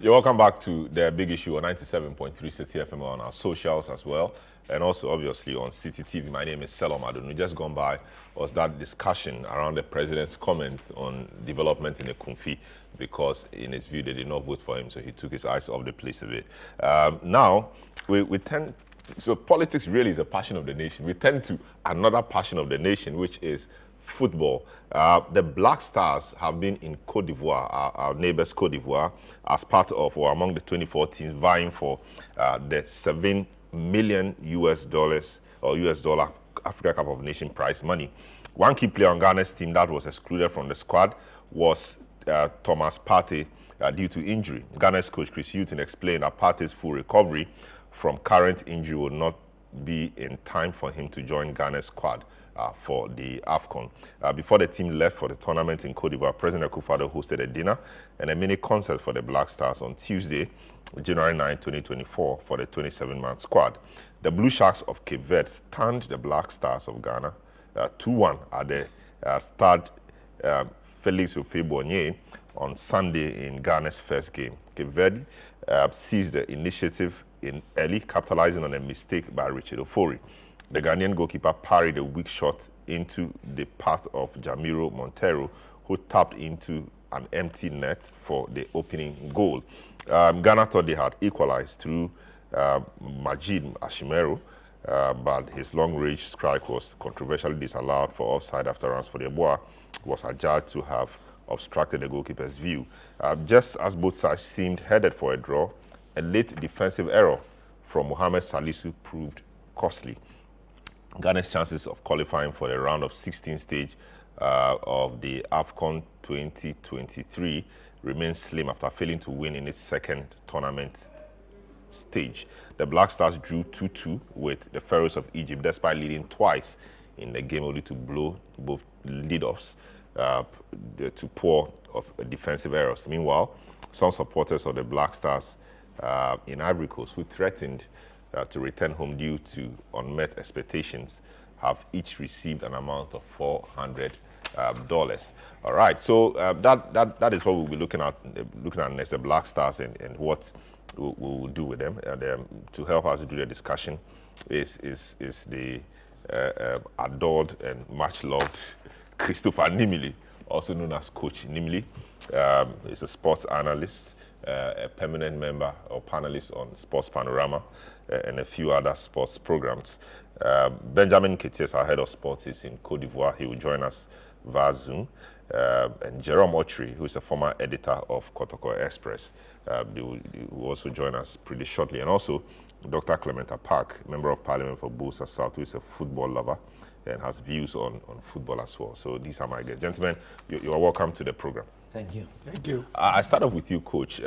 You're welcome back to the big issue on 97.3 Citi FM on our socials as well, and also obviously on Citi TV. My name is Selom Adonu. Just gone by was that discussion around the president's comments on development in the Kumfi, because in his view they did not vote for him, so he took his eyes off the place a bit. Now we tend, so politics really is a passion of the nation. We tend to another passion of the nation, which is football. The Black Stars have been in Cote d'Ivoire, our neighbors Cote d'Ivoire, as part of or among the 24 teams vying for the $7 million US dollar Africa Cup of Nations prize money. One key player on Ghana's team that was excluded from the squad was Thomas Partey due to injury. Ghana's coach Chris Hughton explained that Partey's full recovery from current injury will not be in time for him to join Ghana's squad for the AFCON. Before the team left for the tournament in Cote d'Ivoire, President Akufo-Addo hosted a dinner and a mini concert for the Black Stars on Tuesday, January 9, 2024, for the 27-man squad. The Blue Sharks of Cape Verde stunned the Black Stars of Ghana 2-1 at the Stade Felix Houphouët-Boigny on Sunday in Ghana's first game. Cape Verde seized the initiative in early, capitalizing on a mistake by Richard Ofori. The Ghanaian goalkeeper parried a weak shot into the path of Jamiro Montero, who tapped into an empty net for the opening goal. Ghana thought they had equalized through Majid Ashimero, but his long-range strike was controversially disallowed for offside after Ransford Yeboah was adjudged to have obstructed the goalkeeper's view. Just as both sides seemed headed for a draw, a late defensive error from Mohamed Salisu proved costly. Ghana's chances of qualifying for the round of 16 stage of the AFCON 2023 remain slim after failing to win in its second tournament stage. The Black Stars drew 2-2 with the Pharaohs of Egypt, despite leading twice in the game, only to blow both lead-offs to poor of defensive errors. Meanwhile, some supporters of the Black Stars in Ivory Coast, who threatened to return home due to unmet expectations, have each received an amount of $400. All right, so that is what we'll be looking at next, the Black Stars and what we will do with them. To help us do the discussion is the adored and much loved Christopher Nimili, also known as Coach Nimili. He's a sports analyst, a permanent member or panelist on Sports Panorama, and a few other sports programs. Benjamin Ketias, our head of sports, is in Cote d'Ivoire. He will join us via Zoom. And Jerome Otri, who is a former editor of Kotoko Express, he will also join us pretty shortly. And also, Dr. Clementa Park, Member of Parliament for Busa South, who is a football lover and has views on football as well. So these are my guests. Gentlemen, you are welcome to the program. Thank you. Thank you. I start off with you, Coach.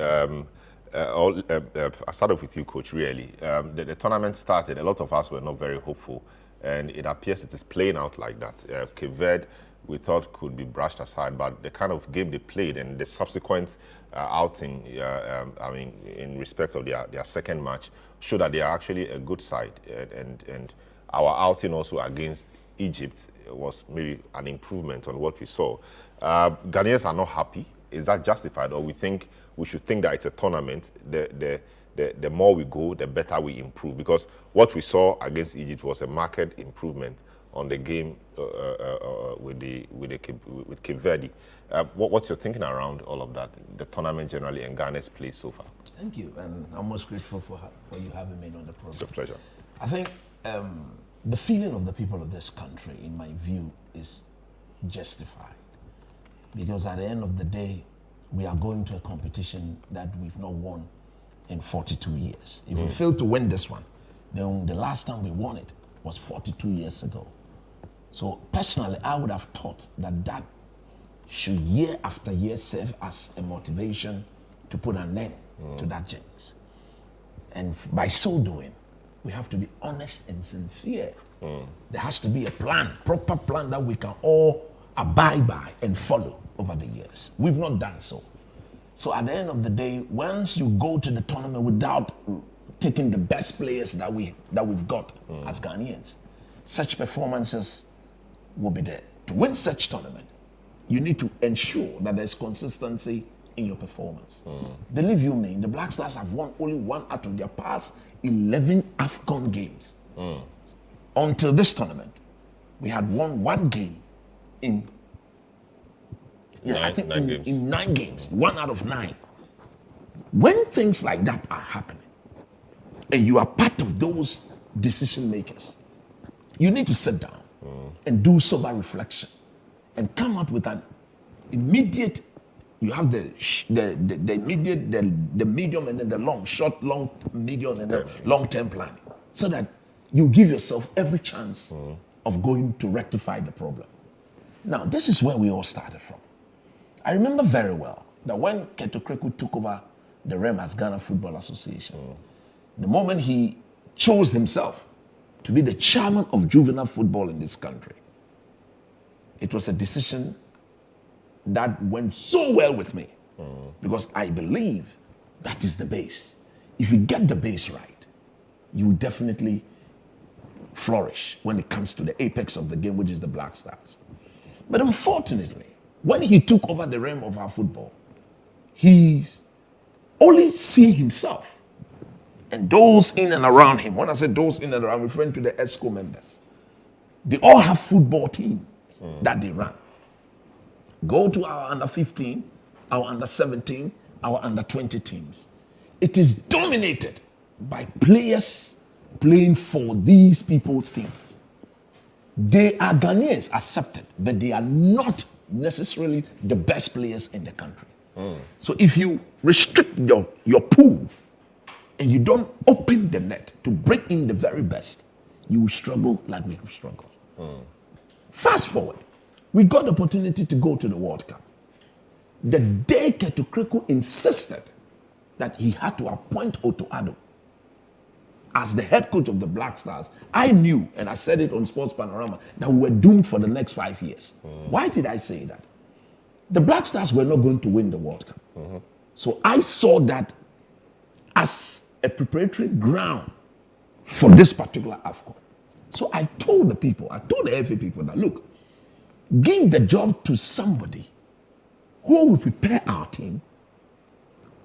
I started off with you, Coach, really. The tournament started, a lot of us were not very hopeful, and it appears it is playing out like that. Cape Verde, we thought could be brushed aside, but the kind of game they played and the subsequent outing, in respect of their second match, showed that they are actually a good side. And our outing also against Egypt was maybe an improvement on what we saw. Ghanaians are not happy. Is that justified, or we should think that it's a tournament? The more we go, the better we improve, because what we saw against Egypt was a marked improvement on the game with Cape Verde. What's your thinking around all of that, the tournament generally and Ghana's play so far? Thank you, and I'm most grateful for you having me on the program. It's a pleasure. I think the feeling of the people of this country, in my view, is justified, because at the end of the day, we are going to a competition that we've not won in 42 years. If we fail to win this one, then the last time we won it was 42 years ago. So personally, I would have thought that should year after year serve as a motivation to put an end to that jinx. And by so doing, we have to be honest and sincere. There has to be a plan, proper plan that we can all abide by and follow over the years. We've not done so. So at the end of the day, once you go to the tournament without taking the best players that we've got as Ghanaians, such performances will be there. To win such tournament, you need to ensure that there's consistency in your performance. Believe you me, the Black Stars have won only 1 out of their past 11 AFCON games. Until this tournament, we had won 1 game in in 9 games, 1 out of 9. When things like that are happening, and you are part of those decision makers, you need to sit down and do sober reflection and come out with an immediate. You have the immediate, the medium, and then the long, short, long, medium, and the long-term planning, so that you give yourself every chance of going to rectify the problem. Now, this is where we all started from. I remember very well that when Keto Kreku took over the REM as Ghana Football Association, the moment he chose himself to be the chairman of juvenile football in this country, it was a decision that went so well with me, because I believe that is the base. If you get the base right, you will definitely flourish when it comes to the apex of the game, which is the Black Stars. But unfortunately, when he took over the realm of our football, he's only seeing himself and those in and around him. When I say those in and around, I'm referring to the ESCO members. They all have football teams that they run. Go to our under 15, our under 17, our under 20 teams. It is dominated by players playing for these people's teams. They are Ghanaians accepted, but they are not necessarily the best players in the country. So if you restrict your pool and you don't open the net to bring in the very best, you will struggle like we have struggled. Fast forward, we got the opportunity to go to the World Cup. The day Keto Kreku insisted that he had to appoint Otto Addo as the head coach of the Black Stars, I knew, and I said it on Sports Panorama, that we were doomed for the next 5 years. Why did I say that? The Black Stars were not going to win the World Cup. So I saw that as a preparatory ground for this particular AFCON. So I told the people, I told the FA people that, look, give the job to somebody who will prepare our team,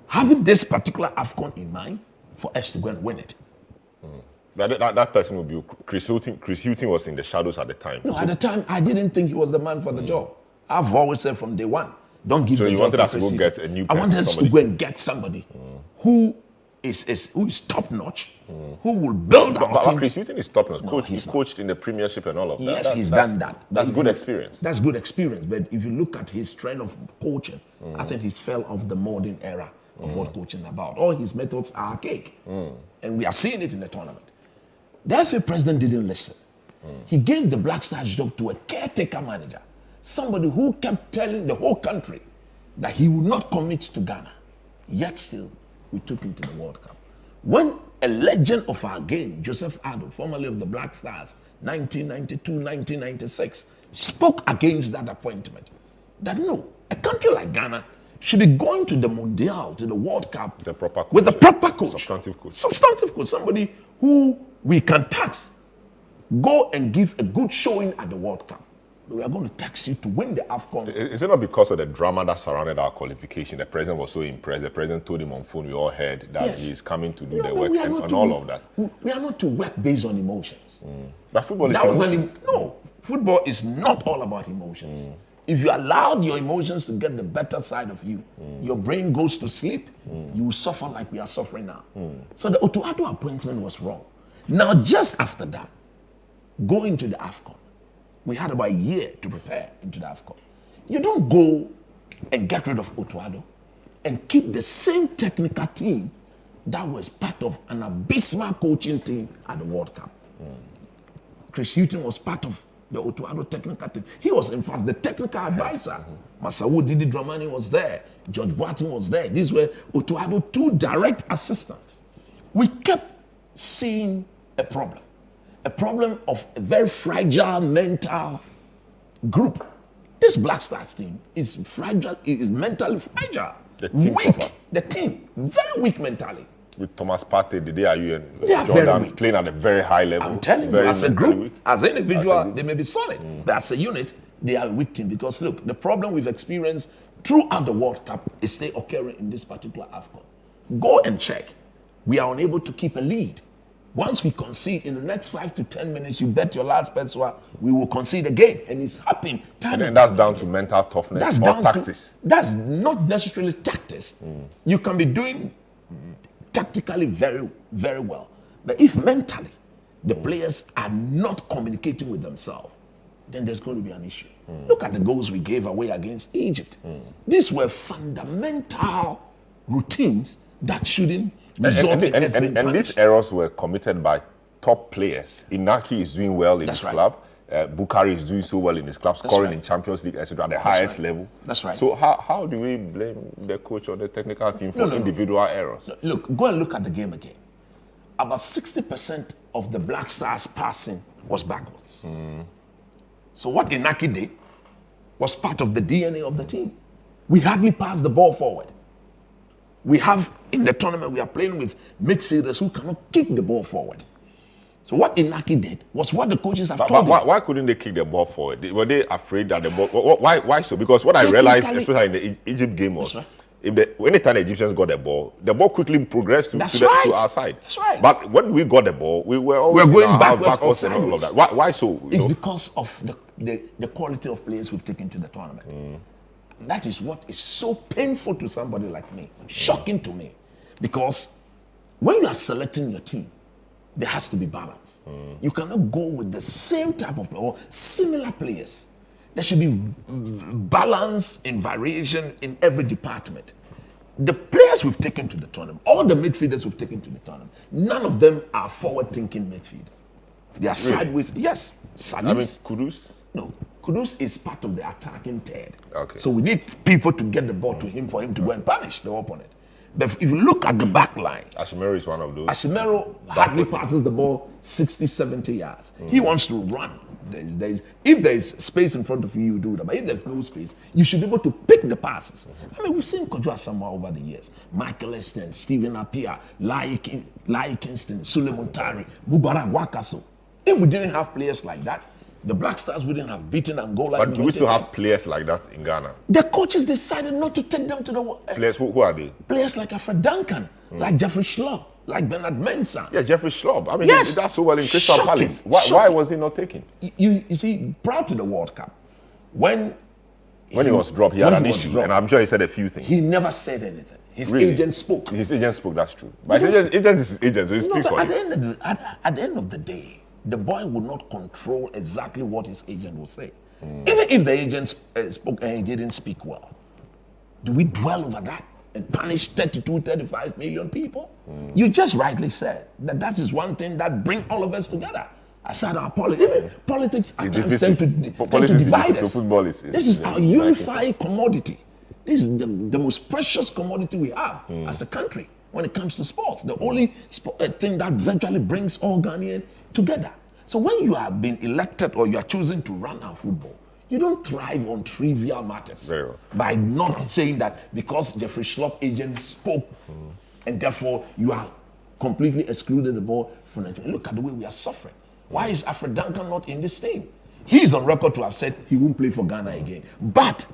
having this particular AFCON in mind, for us to go and win it. That person would be Chris Hughton. Chris Hughton was in the shadows at the time. No, at the time, I didn't think he was the man for the job. I've always said from day one, don't give the job to Chris. So you wanted us to go get a new person? I wanted us to go and get somebody who is top-notch, who will build our team. But Chris Hughton is top-notch. No, he's coached in the Premiership and all of that. Yes, he's done that. That's good experience. That's good experience. But if you look at his trend of coaching, I think he's fell off the modern era of what coaching is about. All his methods are archaic. And we are seeing it in the tournament. The FA president didn't listen. He gave the Black Stars job to a caretaker manager, somebody who kept telling the whole country that he would not commit to Ghana. Yet still, we took him to the World Cup. When a legend of our game, Joseph Addo, formerly of the Black Stars, 1992, 1996, spoke against that appointment, that no, a country like Ghana should be going to the Mondial, to the World Cup, with the proper coach. Substantive coach. Somebody who we can tax. Go and give a good showing at the World Cup. We are going to tax you to win the AFCON. Is it not because of the drama that surrounded our qualification? The president was so impressed. The president told him on phone, we all heard that he is coming to do the work and all of that. We are not to work based on emotions. But football is emotions. No, football is not all about emotions. If you allow your emotions to get the better side of you, your brain goes to sleep, you will suffer like we are suffering now. So the Otto Addo appointment was wrong. Now, just after that, going to the AFCON, we had about a year to prepare into the AFCON. You don't go and get rid of Otto Addo and keep the same technical team that was part of an abysmal coaching team at the World Cup. Chris Hughton was part of the Otto Addo technical team. He was, in fact, the technical advisor. Masawu Didi Dramani was there. George Boateng was there. These were Otto Addo 2 direct assistants. We kept seeing a problem of a very fragile mental group. This Black Stars team is fragile, it is mentally fragile. The team weak. proper. The team, very weak mentally. With Thomas Partey, the day are you and They are very Jordan weak. playing at a very high level. I'm telling you, as a group, as an individual, they may be solid. But as a unit, they are a weak team. Because look, the problem we've experienced throughout the World Cup is still occurring in this particular AFCON. Go and check. We are unable to keep a lead. Once we concede in the next 5 to 10 minutes, you bet your last pesewa we will concede again, and it's happening. And then that's down to mental toughness or tactics. That's not necessarily tactics. You can be doing tactically very, very well, but if mentally the players are not communicating with themselves, then there's going to be an issue. Look at the goals we gave away against Egypt. These were fundamental routines that shouldn't result in us being punished. And these errors were committed by top players. Inaki is doing well in his club. Bukhari is doing so well in his club, scoring in Champions League, etc., at the highest level. That's right. So how do we blame the coach or the technical team for individual errors? Look, go and look at the game again. About 60% of the Black Stars passing was backwards. So what Inaki did was part of the DNA of the team. We hardly passed the ball forward. We have, in the tournament, we are playing with midfielders who cannot kick the ball forward. So what Inaki did was what the coaches have told him. Why couldn't they kick the ball forward? Were they afraid that the ball... Why so? Because what I realized, especially in the Egypt game, was anytime the Egyptians got the ball quickly progressed to our side. That's right. But when we got the ball, we were always going backwards and all of that. Why so? It's because of the quality of players we've taken to the tournament. That is what is so painful to somebody like me, shocking to me. Because when you are selecting your team, there has to be balance. You cannot go with the same type of or similar players. There should be balance and variation in every department. The players we've taken to the tournament, all the midfielders we've taken to the tournament, none of them are forward-thinking midfielders. They are sideways. Yes, Salis. I mean, Kudus? No, Kudus is part of the attacking third. Okay. So we need people to get the ball to him for him to go and punish the opponent. But if you look at the back line, Ashimero is one of those. Ashimero hardly passes the ball 60, 70 yards. He wants to run. If there is space in front of you, you do that. But if there's no space, you should be able to pick the passes. I mean, we've seen Kojo Asamoah over the years. Michael Eston, Stephen Appiah, Lai Kingston, Suleiman Tari, Mubarak Wakaso. If we didn't have players like that, the Black Stars wouldn't have beaten Angola. But do we still have players like that in Ghana? The coaches decided not to take them to the... Players, who are they? Players like Alfred Duncan, like Jeffrey Schlupp, like Bernard Mensah. Yeah, Jeffrey Schlupp. I mean, yes. He did that so well in Crystal Palace. Why was he not taken? You see, prior to the World Cup, when he was dropped, he had an issue, and I'm sure he said a few things. He never said anything. His agent spoke. His agent spoke, that's true. But his agent is his agent, so he speaks for him. At the end of the day, the boy would not control exactly what his agent will say. Even if the agent spoke and he didn't speak well, do we dwell over that and punish 32, 35 million people? You just rightly said that is one thing that brings all of us together. Aside our politics, even politics at times tend to divide us. So football is this is our unifying commodity. This is the most precious commodity we have as a country when it comes to sports. The only thing that eventually brings all Ghanaians together. So when you have been elected or you are choosing to run our football, you don't thrive on trivial matters. Very well. By not saying that because Jeffrey Schlupp agent spoke and therefore you are completely excluded the ball from it. Look at the way we are suffering. Why is Alfred Duncan not in this team? He is on record to have said he won't play for Ghana again. But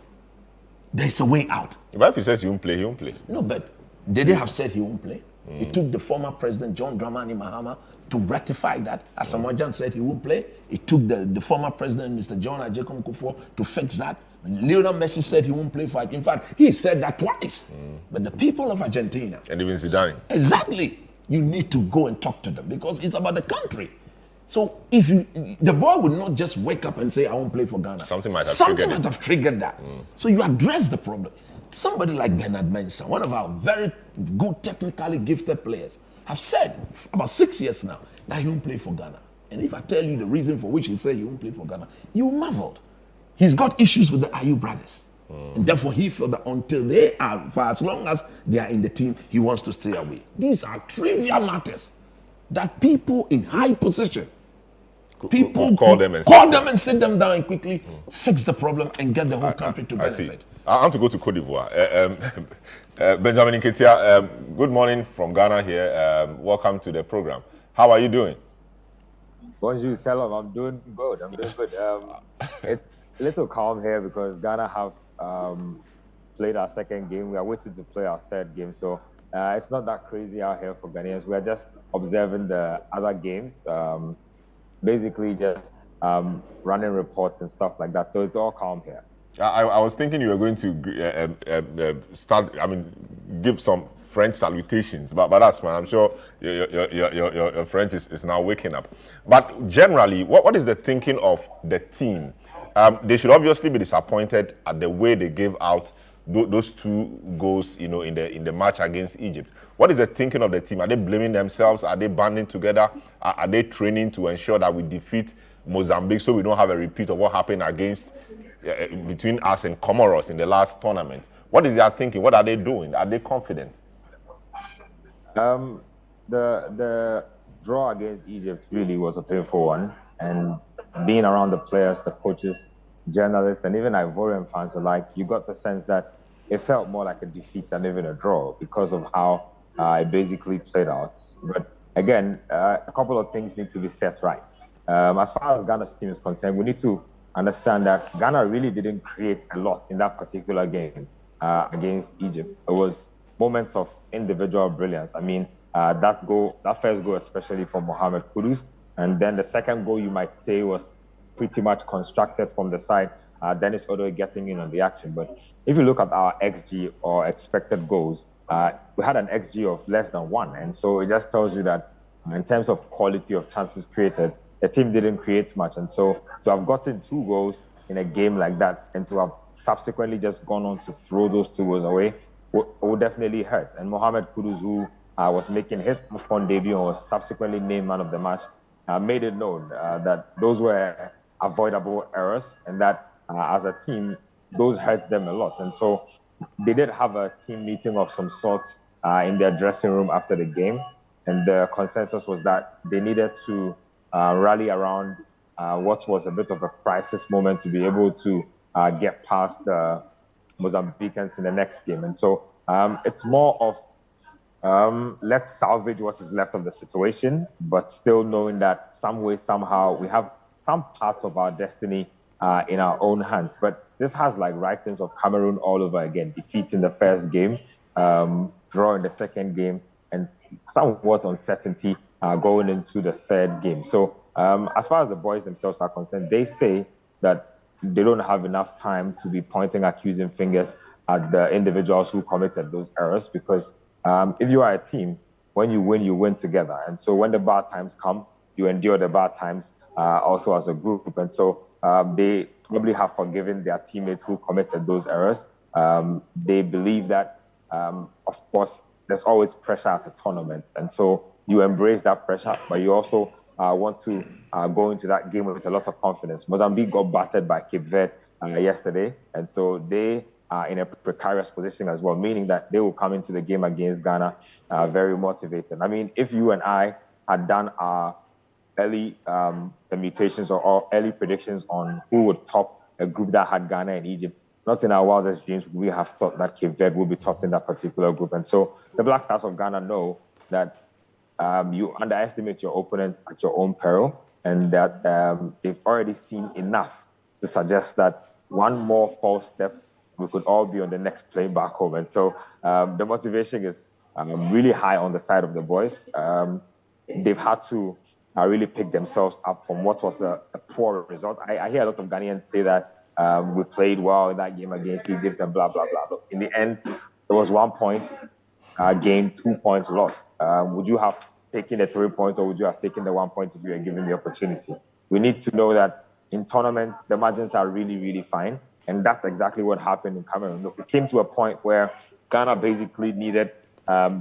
there's a way out. But if he says he won't play, he won't play. No, but did they have said he won't play? It took the former president, John Dramani Mahama, to rectify that. As Samoa said he won't play. It took the former president, Mr. John Ajay Kufuor, to fix that. Lionel Messi said he won't play for it. In fact, he said that twice. But the people of Argentina... And even Zidane. Exactly. You need to go and talk to them because it's about the country. So if the boy would not just wake up and say, I won't play for Ghana. Something might have triggered that. So you address the problem. Somebody like Bernard Mensah, one of our very good technically gifted players, have said about 6 years now that he won't play for Ghana. And if I tell you the reason for which he said he won't play for Ghana, you marveled. He's got issues with the Ayew brothers. And therefore he felt that until they are, for as long as they are in the team, he wants to stay away. These are trivial matters that people in high position, people call them and sit them down and quickly fix the problem and get the whole country to benefit. I want to go to Cote d'Ivoire. Benjamin Nketia, good morning from Ghana here. Welcome to the program. How are you doing? Bonjour, Salam. I'm doing good. It's a little calm here because Ghana have played our second game. We are waiting to play our third game. So it's not that crazy out here for Ghanaians. We are just observing the other games, basically just running reports and stuff like that. So it's all calm here. I was thinking you were going to start, give some French salutations, but that's fine. I'm sure your French is now waking up. But generally, what is the thinking of the team? They should obviously be disappointed at the way they gave out those 2 goals, in the match against Egypt. What is the thinking of the team? Are they blaming themselves? Are they banding together? Are they training to ensure that we defeat Mozambique so we don't have a repeat of what happened against between us and Comoros in the last tournament? What is their thinking? What are they doing? Are they confident? The draw against Egypt really was a painful one, and being around the players, the coaches, journalists, and even Ivorian fans alike, you got the sense that it felt more like a defeat than even a draw because of how it basically played out. But again, a couple of things need to be set right. As far as Ghana's team is concerned, we need to understand that Ghana really didn't create a lot in that particular game against Egypt. It was moments of individual brilliance. That first goal, especially from Mohamed Kudus, and then the second goal, you might say, was pretty much constructed from the side. Dennis Odoy getting in on the action. But if you look at our XG or expected goals, we had an XG of less than 1. And so it just tells you that in terms of quality of chances created, the team didn't create much. And so to have gotten 2 goals in a game like that and to have subsequently just gone on to throw those 2 goals away would definitely hurt. And Mohamed Kudus, who was making his AFCON debut and was subsequently named man of the match, made it known that those were avoidable errors and that as a team, those hurt them a lot. And so they did have a team meeting of some sorts in their dressing room after the game. And the consensus was that they needed to rally around what was a bit of a crisis moment to be able to get past the Mozambicans in the next game. And so it's more of let's salvage what is left of the situation, but still knowing that some way, somehow, we have some parts of our destiny in our own hands. But this has like writings of Cameroon all over again, defeat in the first game, draw in the second game, and somewhat uncertainty going into the third game. So as far as the boys themselves are concerned, they say that they don't have enough time to be pointing accusing fingers at the individuals who committed those errors, because if you are a team, when you win together. And so when the bad times come, you endure the bad times also as a group. And so they probably have forgiven their teammates who committed those errors. They believe that, of course, there's always pressure at a tournament. And so you embrace that pressure, but you also want to go into that game with a lot of confidence. Mozambique got battered by Cape Verde yesterday. And so they are in a precarious position as well, meaning that they will come into the game against Ghana very motivated. I mean, if you and I had done our early permutations or early predictions on who would top a group that had Ghana and Egypt, not in our wildest dreams would we have thought that Cape Verde would be top in that particular group. And so the Black Stars of Ghana know that you underestimate your opponents at your own peril, and that they've already seen enough to suggest that one more false step, we could all be on the next plane back home. And so the motivation is really high on the side of the boys. They've had to really pick themselves up from what was a poor result. I hear a lot of Ghanaians say that we played well in that game against Egypt and blah, blah, blah. But in the end, there was 1 point gained, 2 points lost. Would you have taken the 3 points, or would you have taken the 1 point if you were given the opportunity? We need to know that in tournaments, the margins are really, really fine. And that's exactly what happened in Cameroon. Look, it came to a point where Ghana basically needed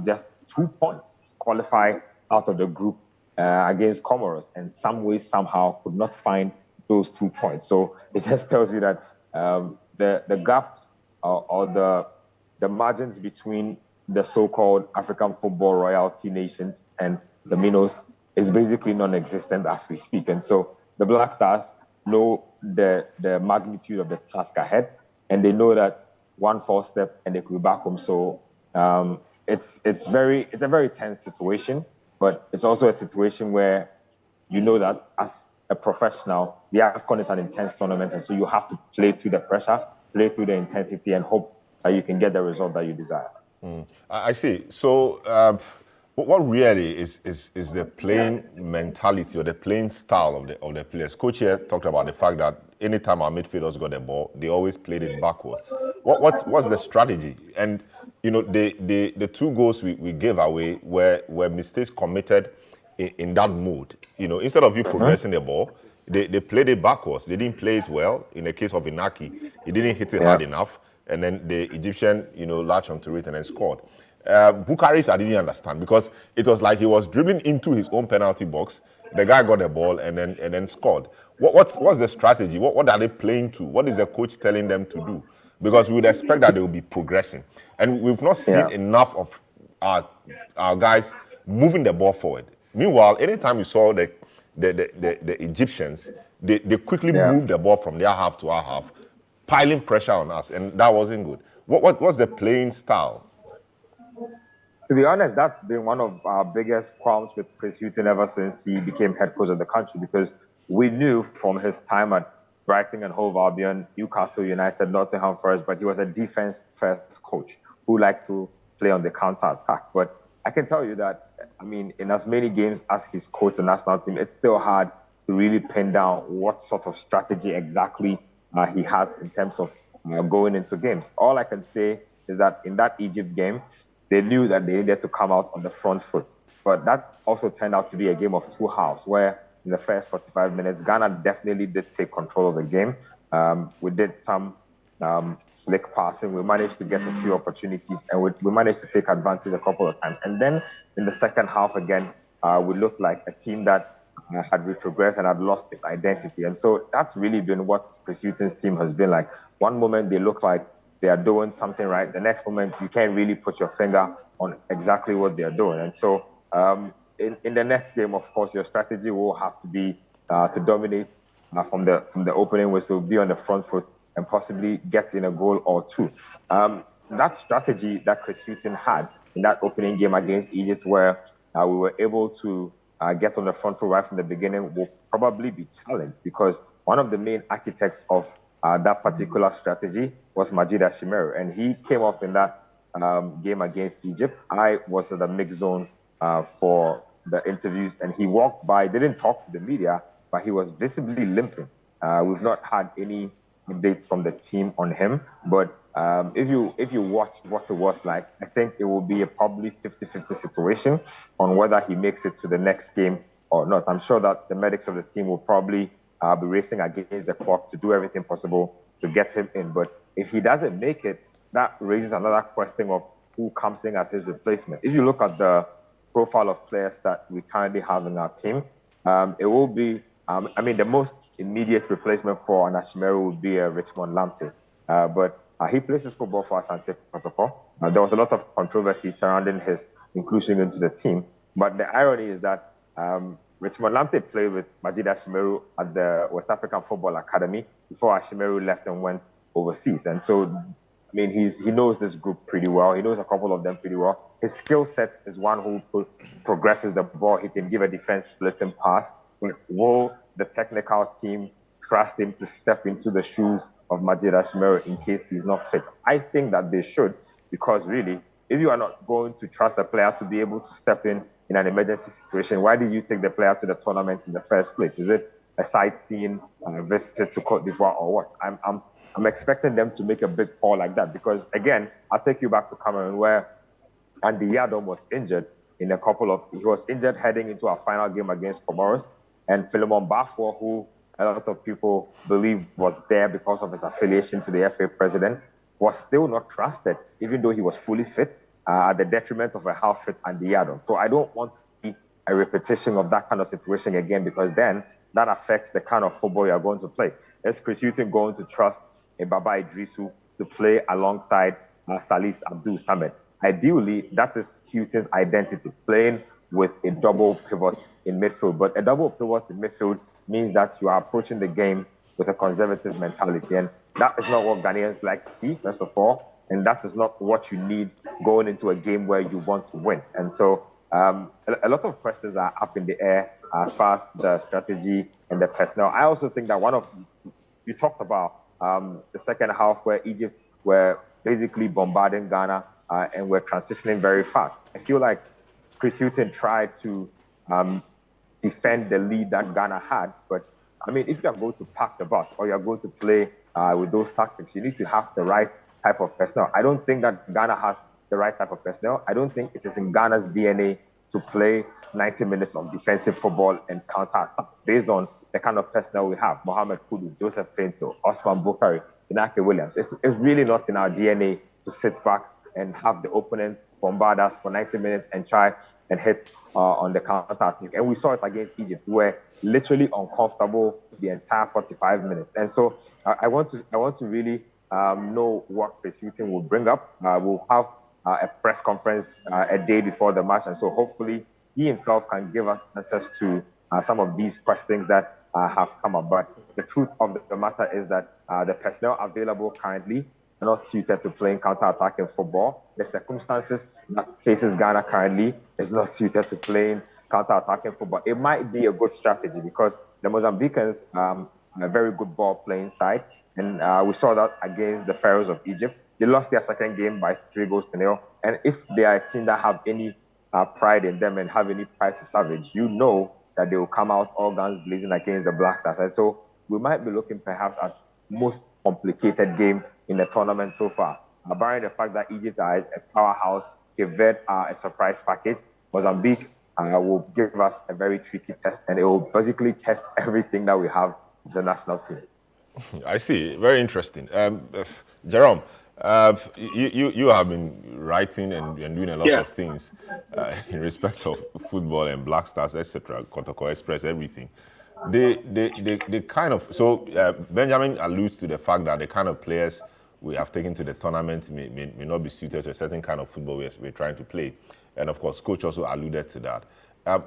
just 2 points to qualify out of the group against Comoros, and some way, somehow could not find those 2 points. So it just tells you that the gaps or the margins between the so-called African football royalty nations and the minnows is basically non-existent as we speak. And so the Black Stars know the magnitude of the task ahead, and they know that one false step and they could be back home. So it's a very tense situation, but it's also a situation where you know that as a professional, the AFCON is an intense tournament, and so you have to play through the pressure, play through the intensity, and hope you can get the result that you desire. I see. So, what really is the playing mentality or the playing style of the players? Coach here talked about the fact that anytime our midfielders got the ball, they always played it backwards. What's the strategy? And the two goals we gave away were mistakes committed in that mode. Instead of you progressing the ball, they played it backwards. They didn't play it well. In the case of Inaki, he didn't hit it hard enough. And then the Egyptian, latched onto it and then scored. Bucharest, I didn't understand because it was like he was dribbling into his own penalty box. The guy got the ball and then scored. What's the strategy? What are they playing to? What is the coach telling them to do? Because we would expect that they will be progressing, and we've not seen enough of our guys moving the ball forward. Meanwhile, anytime you saw the Egyptians, they quickly moved the ball from their half to our half, piling pressure on us, and that wasn't good. What's the playing style? To be honest, that's been one of our biggest qualms with Chris Hughton ever since he became head coach of the country, because we knew from his time at Brighton and Hove Albion, Newcastle United, Nottingham Forest, but he was a defense-first coach who liked to play on the counter-attack. But I can tell you that, in as many games as he's coached the national team, it's still hard to really pin down what sort of strategy exactly he has in terms of going into games. All I can say is that in that Egypt game, they knew that they needed to come out on the front foot. But that also turned out to be a game of two halves, where in the first 45 minutes, Ghana definitely did take control of the game. We did some slick passing. We managed to get a few opportunities, and we managed to take advantage a couple of times. And then in the second half again, we looked like a team that had retrogressed and had lost its identity. And so that's really been what Chris Hughton's team has been like. One moment they look like they are doing something right. The next moment, you can't really put your finger on exactly what they're doing. And so in the next game, of course, your strategy will have to be to dominate from the opening whistle, be on the front foot, and possibly get in a goal or two. That strategy that Chris Hughton had in that opening game against Egypt, where we were able to get on the front foot right from the beginning, will probably be challenged, because one of the main architects of that particular strategy was Majid Ashimeru, and he came off in that game against Egypt. I was in the mixed zone for the interviews, and he walked by, didn't talk to the media, but he was visibly limping. We've not had any updates from the team on him, but if you watched what it was like, I think it will be a probably 50-50 situation on whether he makes it to the next game or not. I'm sure that the medics of the team will probably be racing against the clock to do everything possible to get him in. But if he doesn't make it, that raises another question of who comes in as his replacement. If you look at the profile of players that we currently have in our team, it will be, the most immediate replacement for Ashimeru would be Richmond Lamptey. But he plays his football for Asante Kotoko. There was a lot of controversy surrounding his inclusion into the team. But the irony is that Richmond Lamptey played with Majid Ashimeru at the West African Football Academy before Ashimeru left and went overseas. And so, he knows this group pretty well. He knows a couple of them pretty well. His skill set is one who progresses the ball. He can give a defense splitting pass. Will the technical team trust him to step into the shoes of Majid Ashimeru in case he's not fit? I think that they should, because really, if you are not going to trust the player to be able to step in an emergency situation, why did you take the player to the tournament in the first place? Is it a sightseeing visit to Cote d'Ivoire or what? I'm expecting them to make a big call like that, because again, I'll take you back to Cameroon, where Andy Yadom was injured he was injured heading into our final game against Comoros, and Philemon Bafo, who a lot of people believe was there because of his affiliation to the FA president, was still not trusted, even though he was fully fit, at the detriment of a half-fit Andy Yadom. So I don't want to see a repetition of that kind of situation again, because then that affects the kind of football you're going to play. Is Chris Hughton going to trust Baba Idrisu to play alongside Salis Abdul Samed? Ideally, that is Hughton's identity, playing with a double pivot in midfield. But a double pivot in midfield means that you are approaching the game with a conservative mentality. And that is not what Ghanaians like to see, first of all. And that is not what you need going into a game where you want to win. And so a lot of questions are up in the air as far as the strategy and the personnel. I also think that you talked about the second half where Egypt were basically bombarding Ghana and we're transitioning very fast. I feel like Chris Hughton tried to defend the lead that Ghana had, but I mean, if you are going to park the bus or you're going to play with those tactics, you need to have the right type of personnel. I don't think that Ghana has the right type of personnel. I don't think it is in Ghana's DNA to play 90 minutes of defensive football and counter-attack based on the kind of personnel we have. Mohamed Kudus, Joseph Pinto, Osman Bukari, Inaki Williams. It's really not in our DNA to sit back and have the opponent bombard us for 90 minutes and try and hit on the counter-attack. And we saw it against Egypt. We were literally uncomfortable the entire 45 minutes. And so I want to really know what Chris Hughton will bring up. We'll have a press conference a day before the match. And so hopefully he himself can give us answers to some of these questions that have come up. But the truth of the matter is that the personnel available currently are not suited to playing counter-attacking football. The circumstances that faces Ghana currently is not suited to playing counter-attacking football. It might be a good strategy because the Mozambicans are a very good ball-playing side. And we saw that against the Pharaohs of Egypt. They lost their second game by 3-0. And if they are a team that have any pride in them and have any pride to savage, you know that they will come out all guns blazing against the Black Stars. And so we might be looking perhaps at most complicated game in the tournament so far. Barring the fact that Egypt are a powerhouse, Cape Verde are a surprise package, Mozambique will give us a very tricky test, and it will basically test everything that we have as a national team. I see. Very interesting. Jerome, you have been writing and doing a lot of things in respect of football and Black Stars, etc., Kotoko Express, everything. They kind of, so Benjamin alludes to the fact that the kind of players we have taken to the tournament may not be suited to a certain kind of football we're trying to play. And of course, coach also alluded to that.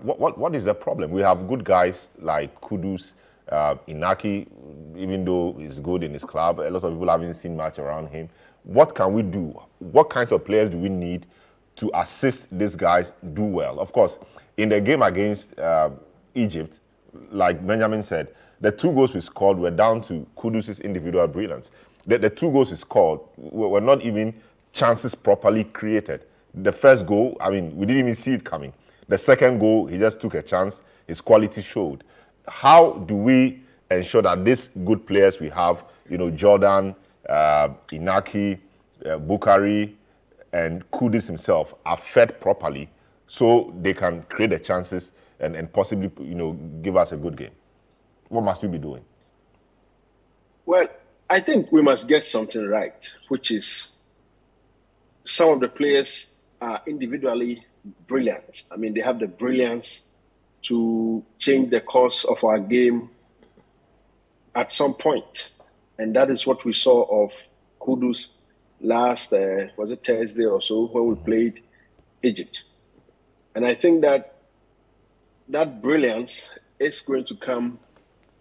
What is the problem? We have good guys like Kudus, Inaki, even though he's good in his club, a lot of people haven't seen much around him. What can we do? What kinds of players do we need to assist these guys do well? Of course, in the game against Egypt, like Benjamin said, the 2 goals we scored were down to Kudus' individual brilliance. The 2 goals he scored were not even chances properly created. The first goal, I mean, we didn't even see it coming. The second goal, he just took a chance. His quality showed. How do we ensure that these good players we have, Jordan, Inaki, Bukari, and Kudus himself are fed properly so they can create the chances and possibly, give us a good game? What must we be doing? Well, I think we must get something right, which is some of the players are individually brilliant. I mean, they have the brilliance to change the course of our game at some point. And that is what we saw of Kudus last, was it Thursday or so, when we played Egypt. And I think that brilliance is going to come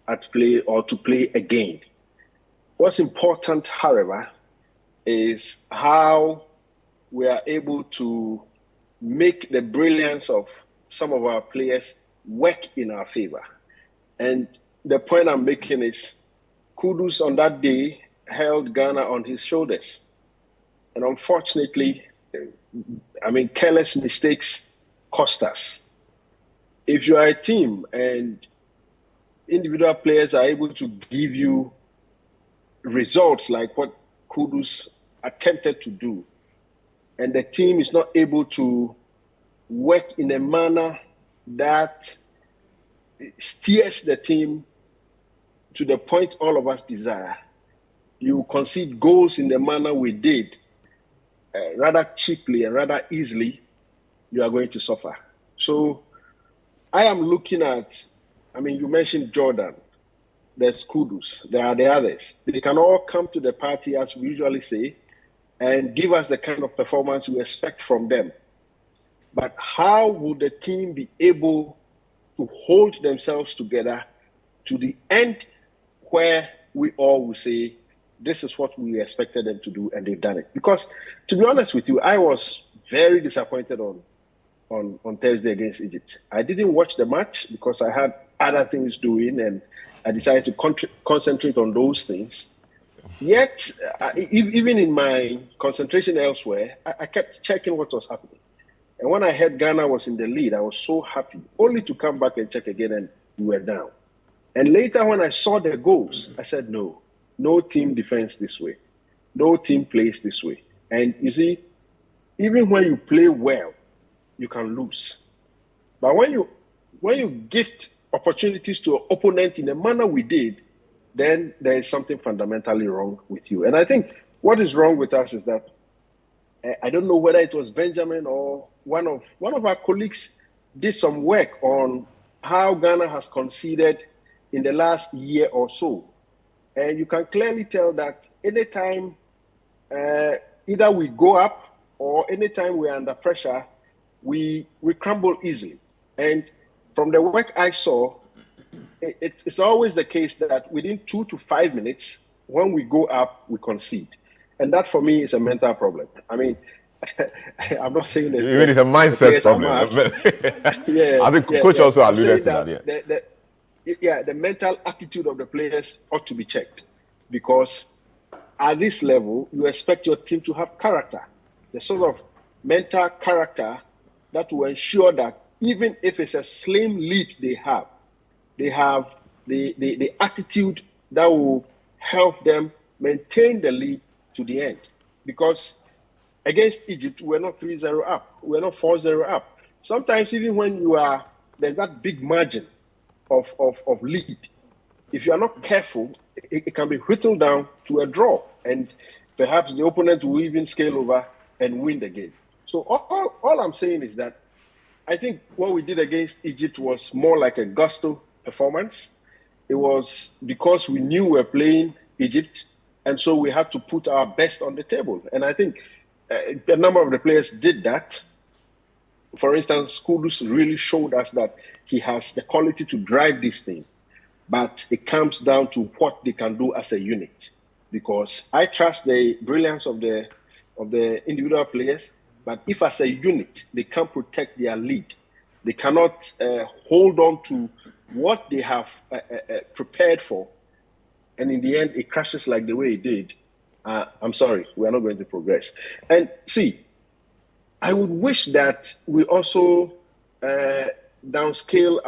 at play or to play again. What's important, however, is how we are able to make the brilliance of some of our players work in our favor. And the point I'm making is Kudus on that day held Ghana on his shoulders. And unfortunately, careless mistakes cost us. If you are a team and individual players are able to give you results like what Kudus attempted to do, and the team is not able to work in a manner that steers the team to the point all of us desire, you concede goals in the manner we did, rather cheaply and rather easily, you are going to suffer. So I am looking at, you mentioned Jordan, there's Kudus, there are the others. They can all come to the party, as we usually say, and give us the kind of performance we expect from them. But how would the team be able to hold themselves together to the end where we all will say, this is what we expected them to do, and they've done it? Because, to be honest with you, I was very disappointed on Thursday against Egypt. I didn't watch the match because I had other things doing, and I decided to concentrate on those things. Yet, even in my concentration elsewhere, I kept checking what was happening. And when I heard Ghana was in the lead, I was so happy, only to come back and check again, and we were down. And later, when I saw the goals, I said, no team defends this way. No team plays this way. And you see, even when you play well, you can lose. But when you gift opportunities to an opponent in the manner we did, then there is something fundamentally wrong with you. And I think what is wrong with us is that I don't know whether it was Benjamin or one of our colleagues did some work on how Ghana has conceded in the last year or so. And you can clearly tell that anytime either we go up or anytime we're under pressure, we crumble easily. And from the work I saw, it's always the case that within 2 to 5 minutes, when we go up, we concede. And that, for me, is a mental problem. I mean, I'm not saying that... It is a mindset problem. I think Coach also alluded to that. The mental attitude of the players ought to be checked. Because at this level, you expect your team to have character. The sort of mental character that will ensure that even if it's a slim lead they have the attitude that will help them maintain the lead to the end. Because against Egypt, we're not 3-0 up. We're not 4-0 up. Sometimes even when there's that big margin of lead, if you are not careful, it can be whittled down to a draw. And perhaps the opponent will even scale over and win the game. So all I'm saying is that I think what we did against Egypt was more like a gusto performance. It was because we knew we were playing Egypt, and so we had to put our best on the table. And I think a number of the players did that. For instance, Kudus really showed us that he has the quality to drive this thing. But it comes down to what they can do as a unit. Because I trust the brilliance of the individual players, but if as a unit they can't protect their lead, they cannot hold on to what they have prepared for, and in the end it crashes like the way it did, I'm sorry, we are not going to progress. And see, I would wish that we also downscale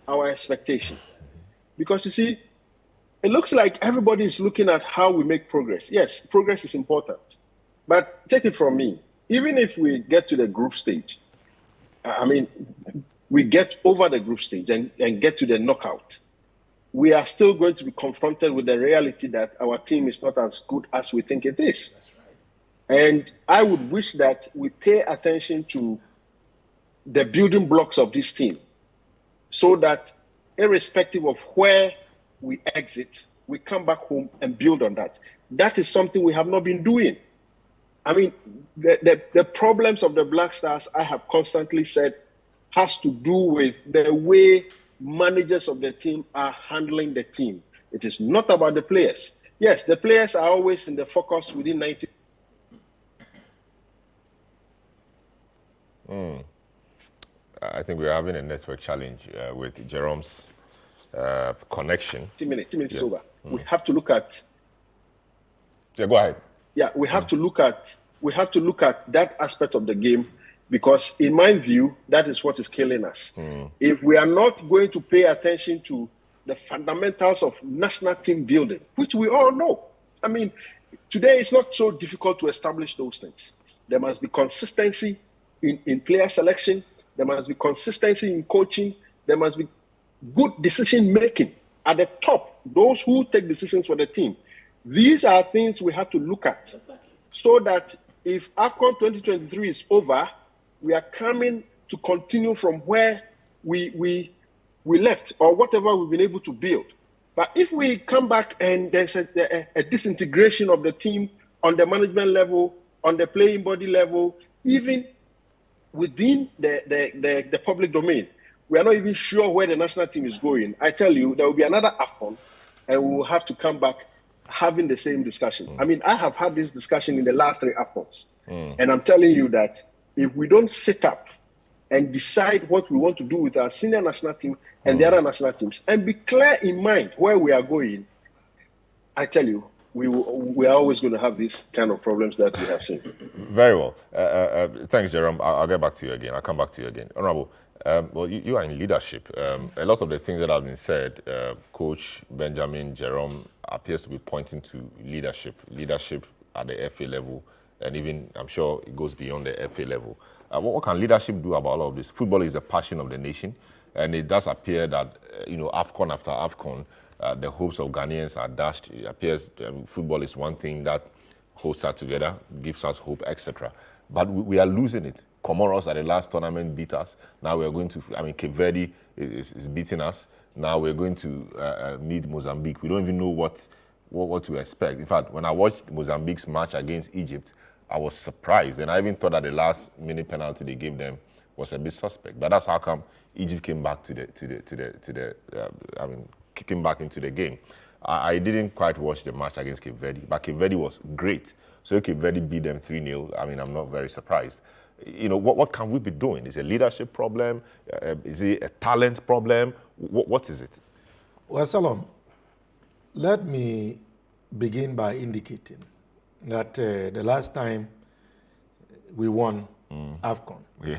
our expectation. Because you see, it looks like everybody is looking at how we make progress. Yes, progress is important. But take it from me, even if we get to the group stage, I mean, we get over the group stage and get to the knockout, we are still going to be confronted with the reality that our team is not as good as we think it is. And I would wish that we pay attention to the building blocks of this team so that irrespective of where we exit, we come back home and build on that. That is something we have not been doing. I mean, the problems of the Black Stars, I have constantly said, has to do with the way managers of the team are handling the team. It is not about the players. Yes, the players are always in the focus within 90. I think we're having a network challenge with Jerome's connection. 2 minutes is over. We have to look at. Yeah, go ahead. Yeah, we have to look at that aspect of the game, because in my view, that is what is killing us. If we are not going to pay attention to the fundamentals of national team building, which we all know. I mean, today it's not so difficult to establish those things. There must be consistency in player selection. There must be consistency in coaching. There must be good decision making at the top, those who take decisions for the team. These are things we have to look at so that if AFCON 2023 is over, we are coming to continue from where we left or whatever we've been able to build. But if we come back and there's a disintegration of the team on the management level, on the playing body level, even within the public domain, we are not even sure where the national team is going. I tell you, there will be another AFCON and we will have to come back having the same discussion. I mean, I have had this discussion in the last 3 AFCONs. And I'm telling you that if we don't sit up and decide what we want to do with our senior national team and the other national teams and be clear in mind where we are going, I tell you, we are always going to have these kind of problems that we have seen. Very well. Thanks, Jerome. I'll get back to you again. I'll come back to you again. Honorable, well, you are in leadership. A lot of the things that have been said, Coach Benjamin, Jerome, appears to be pointing to leadership at the FA level, and even, I'm sure, it goes beyond the FA level. What can leadership do about all of this? Football is the passion of the nation, and it does appear that, AFCON after AFCON, the hopes of Ghanaians are dashed. It appears football is one thing that holds us together, gives us hope, etc. But we are losing it. Comoros at the last tournament beat us. Now we're going to, Cape Verde is beating us. Now we're going to meet Mozambique. We don't even know what to expect. In fact, when I watched Mozambique's match against Egypt, I was surprised. And I even thought that the last minute penalty they gave them was a bit suspect. But that's how come Egypt came back kicking back into the game. I didn't quite watch the match against Cape Verde, but Cape Verde was great. So Cape Verde beat them 3-0. I'm not very surprised. What can we be doing? Is it a leadership problem? Is it a talent problem? What is it? Well, Salom, let me begin by indicating that the last time we won AFCON, Yeah.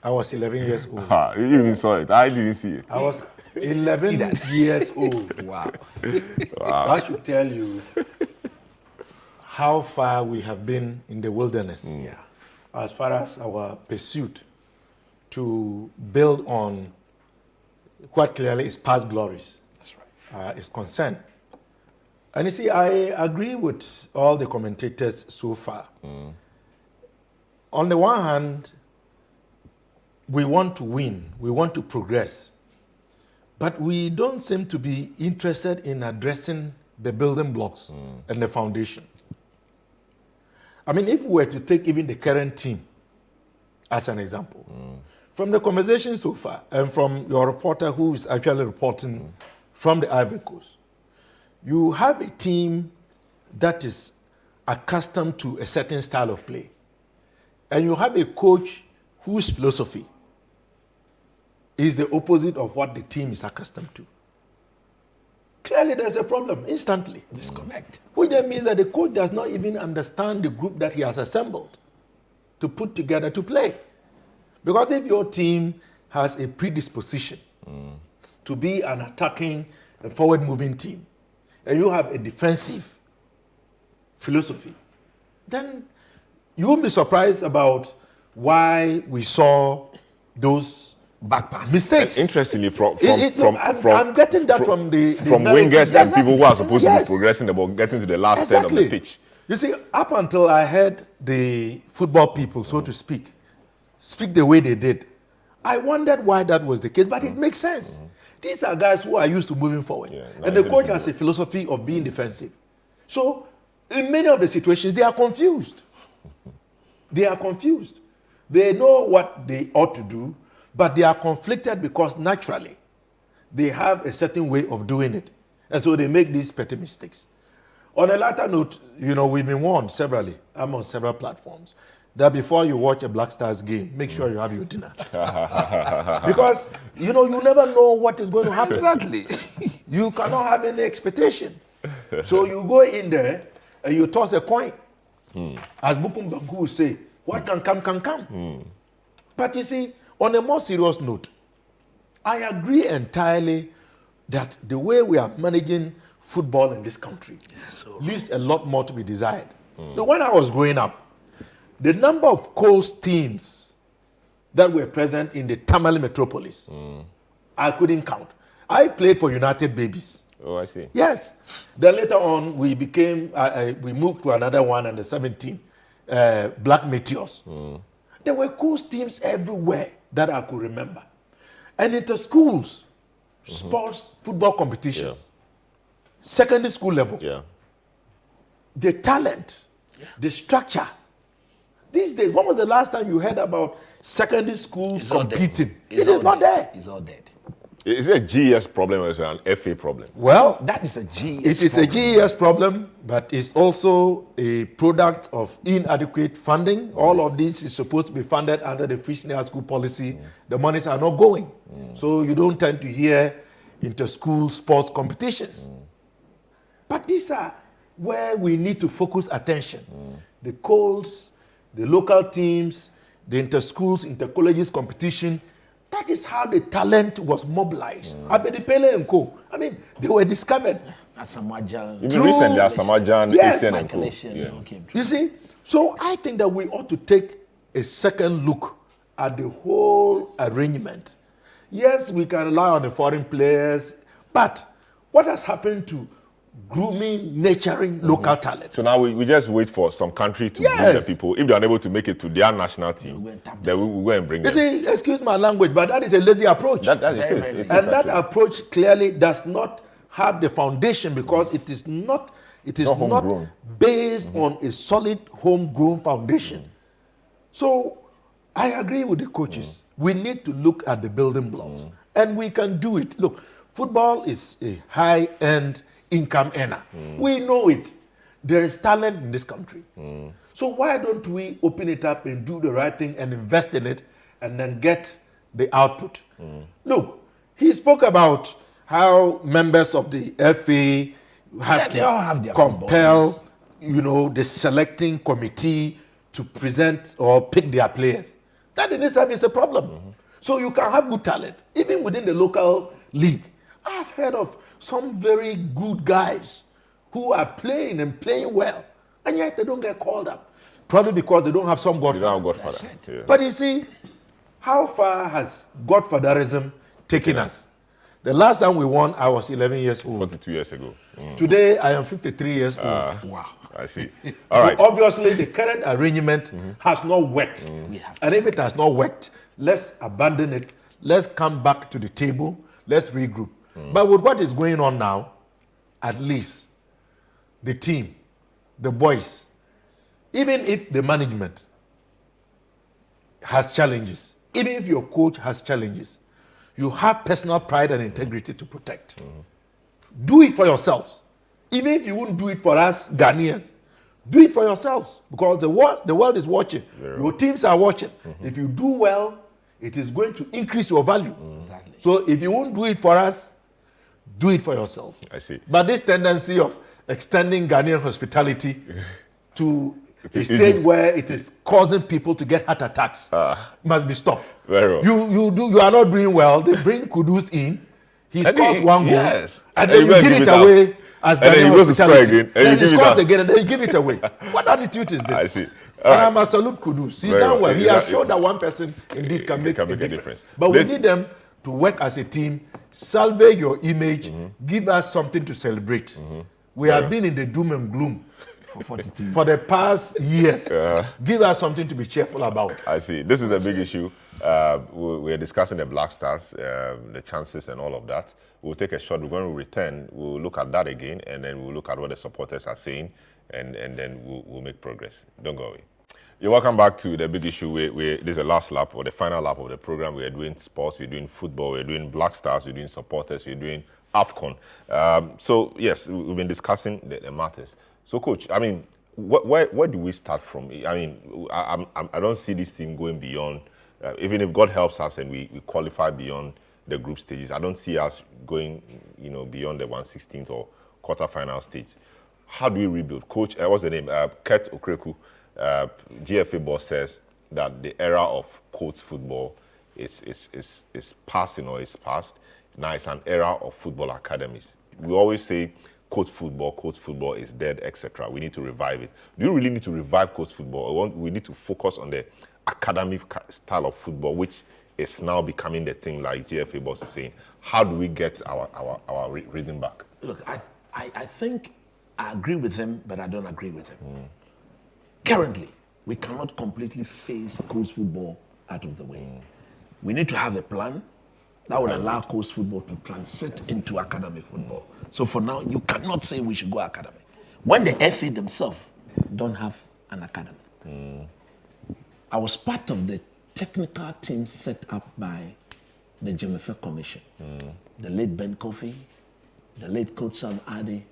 I was 11 years old. You even saw it. I didn't see it. I was 11 years old. Wow. That should tell you how far we have been in the wilderness as far as our pursuit to build on what clearly is past glories. That's right. Is concerned. And you see, I agree with all the commentators so far. On the one hand, we want to win, we want to progress, but we don't seem to be interested in addressing the building blocks and the foundation. If we were to take even the current team as an example, from the conversation so far, and from your reporter who is actually reporting from the Ivory Coast, you have a team that is accustomed to a certain style of play. And you have a coach whose philosophy is the opposite of what the team is accustomed to. Clearly, there's a problem instantly. Disconnect. Which then means that the coach does not even understand the group that he has assembled to put together to play. Because if your team has a predisposition to be an attacking and forward-moving team, and you have a defensive philosophy, then you won't be surprised about why we saw those Back pass. mistakes. Interestingly, I'm getting that from the wingers and people who are supposed to be Yes. progressing about getting to the last third of the pitch. You see, up until I heard the football people, so to speak the way they did, I wondered why that was the case, but it makes sense. These are guys who are used to moving forward. Yeah, and the coach has a philosophy of being defensive. So, in many of the situations, they are confused. They are confused. They know what they ought to do, but they are conflicted because naturally they have a certain way of doing it. And so they make these petty mistakes. On a lighter note, we've been warned severally, I'm on several platforms, that before you watch a Black Stars game, make sure you have your dinner. Because, you never know what is going to happen. Exactly. You cannot have any expectation. So you go in there and you toss a coin. As Bukum Banku would say, what can come, can come. But you see, on a more serious note, I agree entirely that the way we are managing football in this country leaves a lot more to be desired. Now, when I was growing up, the number of coast teams that were present in the Tamale metropolis, I couldn't count. I played for United Babies. Oh, I see. Yes. Then later on, we moved to another one under 17, Black Meteors. There were coast teams everywhere that I could remember. And into schools, sports, football competitions, secondary school level, the talent, the structure. These days, when was the last time you heard about secondary schools competing? It is not there. It's all dead. Is it a GES problem or is it an FA problem? Well, That is a GS it is a GES problem, but it's also a product of inadequate funding. All of this is supposed to be funded under the free senior school policy. The monies are not going. So you don't tend to hear inter-school sports competitions. But these are where we need to focus attention. The calls, the local teams, the inter-schools, inter-colleges competition. That is how the talent was mobilized. Abedi Pele and Co. I mean, they were discovered. Asamajan. Even recently, Asamajan, Yes. Asian and Co. Calculation, Yeah. okay. You see? So I think that we ought to take a second look at the whole arrangement. Yes, we can rely on the foreign players, but what has happened to grooming, nurturing local talent? So now we just wait for some country to bring the people. If they're unable to make it to their national team, then we go and bring You them. see, excuse my language, but that is a lazy approach. It Very, is. very It is And that actually. approach clearly does not have the foundation because it is not Not homegrown. based on a solid homegrown foundation. So I agree with the coaches. We need to look at the building blocks. And we can do it. Look, football is a high-end income earner. We know it. There is talent in this country. So why don't we open it up and do the right thing and invest in it and then get the output? Look, he spoke about how members of the FA have They all have to their compel, footballers. the selecting committee to present or pick their players. That in itself is a problem. So you can have good talent, even within the local league. I've heard of some very good guys who are playing and playing well, and yet they don't get called up. Probably because they don't have some You godfather. don't have Godfather. Yeah. But you see, how far has godfatherism taken us? The last time we won, I was 11 years old. 42 years ago. Today, I am 53 years old. Wow. I see. All right. So obviously, the current arrangement has not worked. We have And if it has not worked, let's abandon it. Let's come back to the table. Let's regroup. But with what is going on now, at least the team, the boys, even if the management has challenges, even if your coach has challenges, you have personal pride and integrity to protect. Do it for yourselves. Even if you wouldn't do it for us Ghanaians, do it for yourselves because the world is watching. Your teams are watching. If you do well, it is going to increase your value. Exactly. So if you won't do it for us, do it for yourselves. I see. But this tendency of extending Ghanaian hospitality to a To stage Egypt. where it is causing people to get heart attacks must be stopped. Very well. You are not doing well. They bring Kudus in. He And scores he- one goal. yes. And And then you you go and give give it it out. away as And then Ghanaian he goes to score hospitality. again, and Then you he give it scores out. again and then you give it away. What attitude is this? I see. All And right. I must salute Kudus. He's Very done well. well. He has Exactly. showed that one person indeed can make, can make a a difference. difference. But we This- need them to work as a team, salvage your image, give us something to celebrate. We have been in the doom and gloom for 42 for the past years. Give us something to be cheerful about. I see. This is a big issue. We're discussing the Black Stars, the chances and all of that. We'll take a short. When we return, we'll look at that again, and then we'll look at what the supporters are saying, and then we'll make progress. Don't go away. You're welcome back to the big issue. This is the last lap or the final lap of the program. We're doing sports, we're doing football, we're doing Black Stars, we're doing supporters, we're doing AFCON. So, yes, we've been discussing the matters. So, Coach, I mean, where do we start from? I mean, I don't see this team going beyond, even if God helps us and we qualify beyond the group stages, I don't see us going, beyond the 1/16th or quarterfinal stage. How do we rebuild? Coach, what's the name? Kurt Okreku, GFA boss, says that the era of coach football is passing or is past. Now it's an era of football academies. We always say coach football is dead, etc. We need to revive it. Do you really need to revive coach football? Or we need to focus on the academic style of football, which is now becoming the thing, like GFA boss is saying. How do we get our rhythm back? Look, I think I agree with him, but I don't agree with him. Currently, we cannot completely phase coast football out of the way. We need to have a plan that would allow coast football to transit into academy football. So for now, you cannot say we should go academy. When the FA themselves don't have an academy. I was part of the technical team set up by the GMFA Commission. The late Ben Kofi, the late Coach Sam Ade,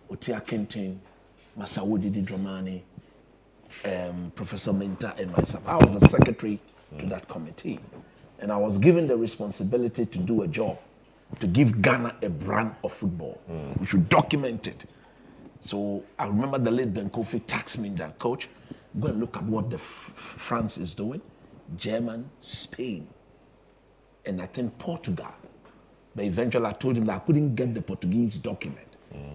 Otia Kentin, Masawu Didi Dramani, Professor Minta, and myself. I was the secretary to that committee. And I was given the responsibility to do a job, to give Ghana a brand of football. We should document it. So I remember the late Ben Kofi taxed me that, coach, go and look at what the France is doing, German, Spain, and I think Portugal. But eventually I told him that I couldn't get the Portuguese document,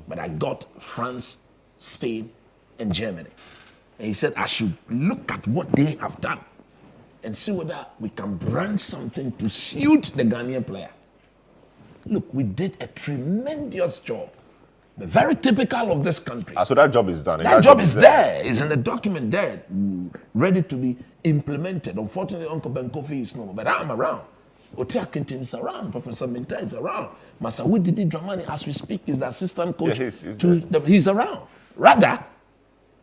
but I got France, Spain, and Germany. And he said I should look at what they have done and see whether we can brand something to suit the Ghanaian player. Look, we did a tremendous job. But very typical of this country. So that job is done. That job is there. It's in the document there, ready to be implemented. Unfortunately, Uncle Ben Kofi is no more, but I'm around. Otia Kintin is around. Professor Minta is around. Masawu Didi Dramani, as we speak, is the assistant coach. Yeah, he's around. Rather,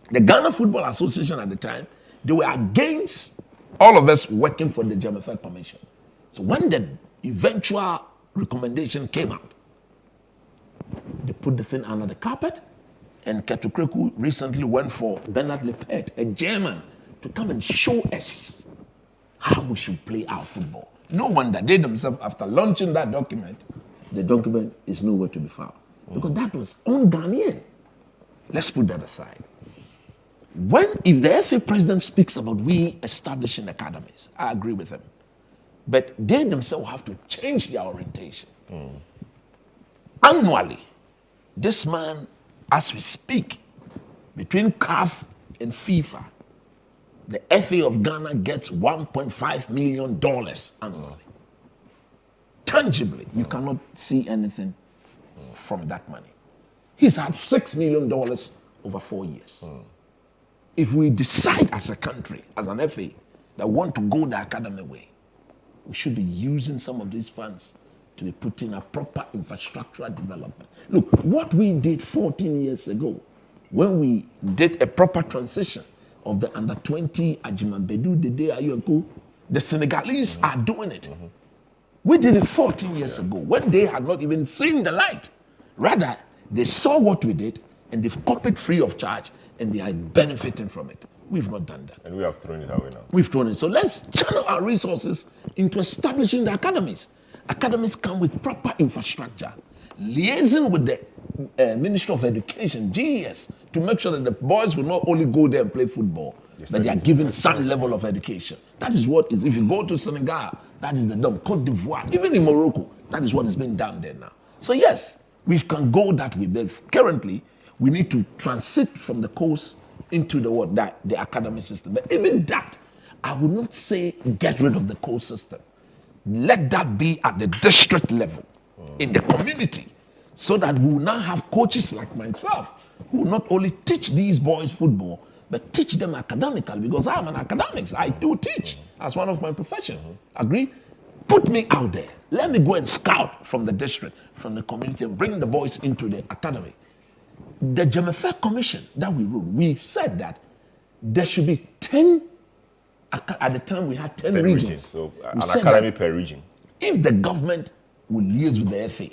the Ghana Football Association at the time, they were against all of us working for the GMFA Commission. So when the eventual recommendation came out, they put the thing under the carpet, and Ketukreku recently went for Bernard Lepet, a German, to come and show us how we should play our football. No wonder they themselves, after launching that document, the document is nowhere to be found. Because that was un-Ghanaian. Let's put that aside. If the FA president speaks about we establishing academies, I agree with him. But they themselves have to change their orientation. Annually, this man, as we speak, between CAF and FIFA, the FA of Ghana gets $1.5 million annually. Tangibly, you cannot see anything from that money. He's had $6 million over 4 years. If we decide as a country, as an FA, that want to go the academy way, we should be using some of these funds to be putting a proper infrastructural development. Look, what we did 14 years ago, when we did a proper transition of the under-20 Ajimambedu, Dede Ayoku, the Senegalese are doing it. We did it 14 years ago, when they had not even seen the light. Rather, they saw what we did, and they've copied free of charge, and they are benefiting from it. We've not done that. And we have thrown it away now. We've thrown it. So let's channel our resources into establishing the academies. Academies come with proper infrastructure, liaising with the Ministry of Education, GES, to make sure that the boys will not only go there and play football, but they are given some level of education. That is what is, if you go to Senegal, that is the dumb. Cote d'Ivoire, even in Morocco, that is what is being done there now. So yes, we can go that way, but currently, we need to transit from the coast into the academy system. But even that, I would not say get rid of the coast system. Let that be at the district level, in the community, so that we will now have coaches like myself who will not only teach these boys football, but teach them academically, because I'm an academics. I do teach as one of my profession. Agree? Put me out there. Let me go and scout from the district, from the community, and bring the boys into the academy. The GMFA Commission that we wrote, we said that there should be 10, at the time we had 10 regions. So an academy per region. If the government will liaise with the FA,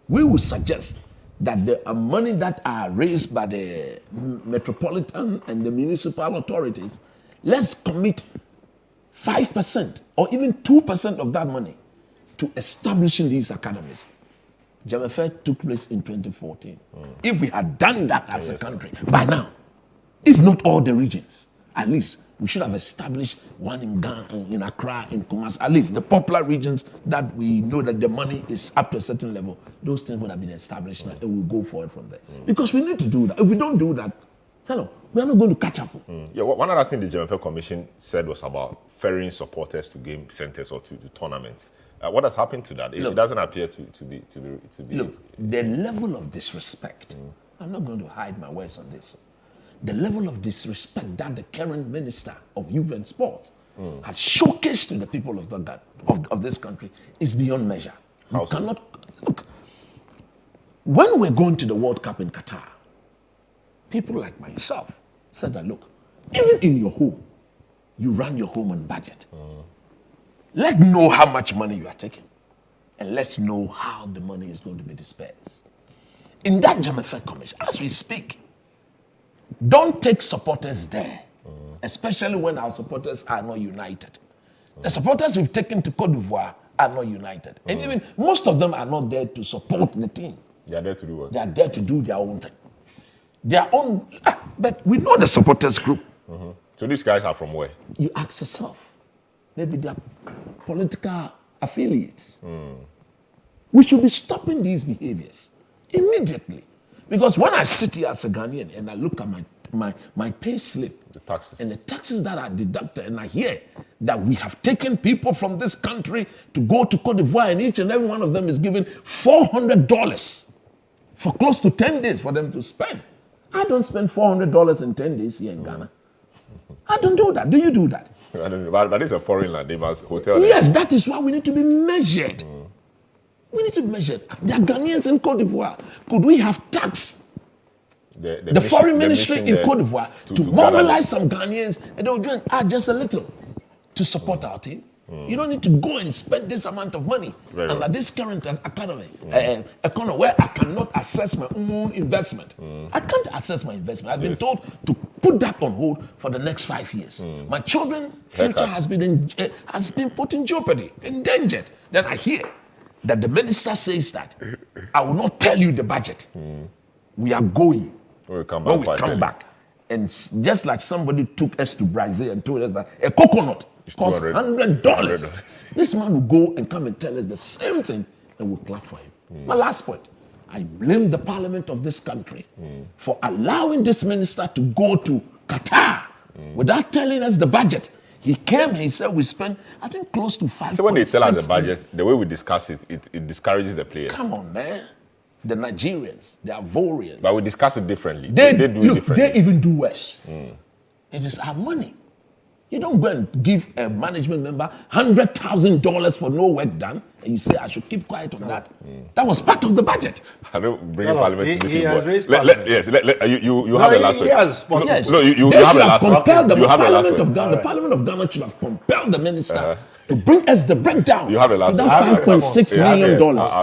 we would suggest that the money that are raised by the metropolitan and the municipal authorities, let's commit 5% or even 2% of that money to establishing these academies. GMFA took place in 2014. If we had done that as a country, by now, if not all the regions, at least we should have established one in Ghana, in Accra, in Kumasi, at least the popular regions that we know that the money is up to a certain level, those things would have been established now, and we'll go forward from there. Because we need to do that. If we don't do that, hello, we are not going to catch up. Yeah, one other thing the GMFA Commission said was about ferrying supporters to game centers or to tournaments. What has happened to that? It doesn't appear to be. Look, the level of disrespect. I'm not going to hide my words on this. The level of disrespect that the current minister of youth and sports has showcased to the people of this country is beyond measure. You cannot look. When we're going to the World Cup in Qatar, people like myself said that, look, even in your home, you run your home on budget. Let's know how much money you are taking, and let's know how the money is going to be dispersed. In that GMFA Commission, as we speak, don't take supporters there, especially when our supporters are not united. The supporters we've taken to Cote d'Ivoire are not united. And even most of them are not there to support the team. They are there to do what? They are there to do their own thing. Their own, but we know the supporters group. So these guys are from where? You ask yourself, maybe they're political affiliates. We should be stopping these behaviors immediately. Because when I sit here as a Ghanaian and I look at my pay slip, The taxes. and the taxes that are deducted, and I hear that we have taken people from this country to go to Cote d'Ivoire, and each and every one of them is given $400 for close to 10 days for them to spend. I don't spend $400 in 10 days here in Ghana. I don't do that. Do you do that? I don't know, but it's a foreign land. They must hotel. Yes, that is why we need to be measured. We need to be measured. There are Ghanaians in Cote d'Ivoire. Could we have taxed the foreign ministry in Cote d'Ivoire to mobilize some Ghanaians, and they will just a little to support our team? You don't need to go and spend this amount of money under this current economy where I cannot assess my own investment. I can't assess my investment. I've been told to put that on hold for the next 5 years. My children's future has been put in jeopardy, endangered. Then I hear that the minister says that I will not tell you the budget. We are going. When we come back. And just like somebody took us to Brazil and told us that a coconut costs $100. This man will go and come and tell us the same thing, and we'll clap for him. My last point, I blame the parliament of this country for allowing this minister to go to Qatar without telling us the budget. He came and he said we spent, I think, close to 5. So when they tell us the budget, the way we discuss it, it discourages the players. Come on, man. The Nigerians, the Ivorians. But we discuss it differently. They do it differently. They even do worse. It is our money. You don't go and give a management member $100,000 for no work done, and you say I should keep quiet on that. That was part of the budget. I don't bring parliament to the he table. has raised parliament. You have the last one. Yes. No, you They have should the last one. compelled the You have the last Parliament one. of Ghana. The Parliament of Ghana should have compelled the minister to bring us the breakdown You have the last to one. that $5.6 million.